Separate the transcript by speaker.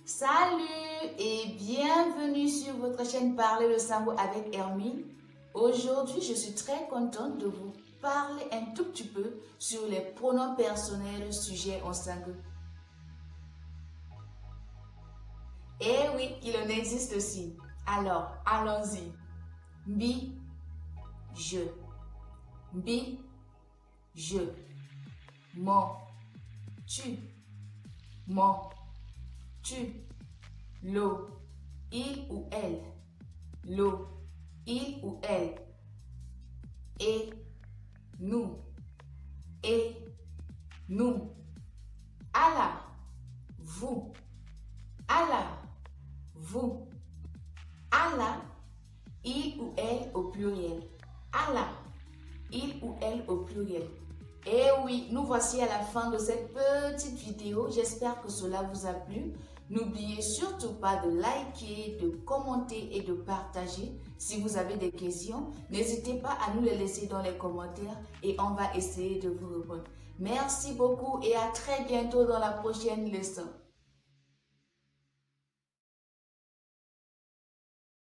Speaker 1: Salut et bienvenue sur votre chaîne Parler le Sango avec Hermine. Aujourd'hui, je suis très contente de vous parler un tout petit peu sur les pronoms personnels sujets en sango. Eh oui, il en existe aussi. Alors, allons-y. Bi, je. Bi, je. Mon, tu. Mon, tu. L'eau, il ou elle. L'eau, il ou elle. Et nous. Et nous. Allah, vous. Allah, vous. Allah, il ou elle au pluriel. Allah, il ou elle au pluriel. Et oui, nous voici à la fin de cette petite vidéo. J'espère que cela vous a plu. N'oubliez surtout pas de liker, de commenter et de partager. Si vous avez des questions, n'hésitez pas à nous les laisser dans les commentaires et on va essayer de vous répondre. Merci beaucoup et à très bientôt dans la prochaine leçon.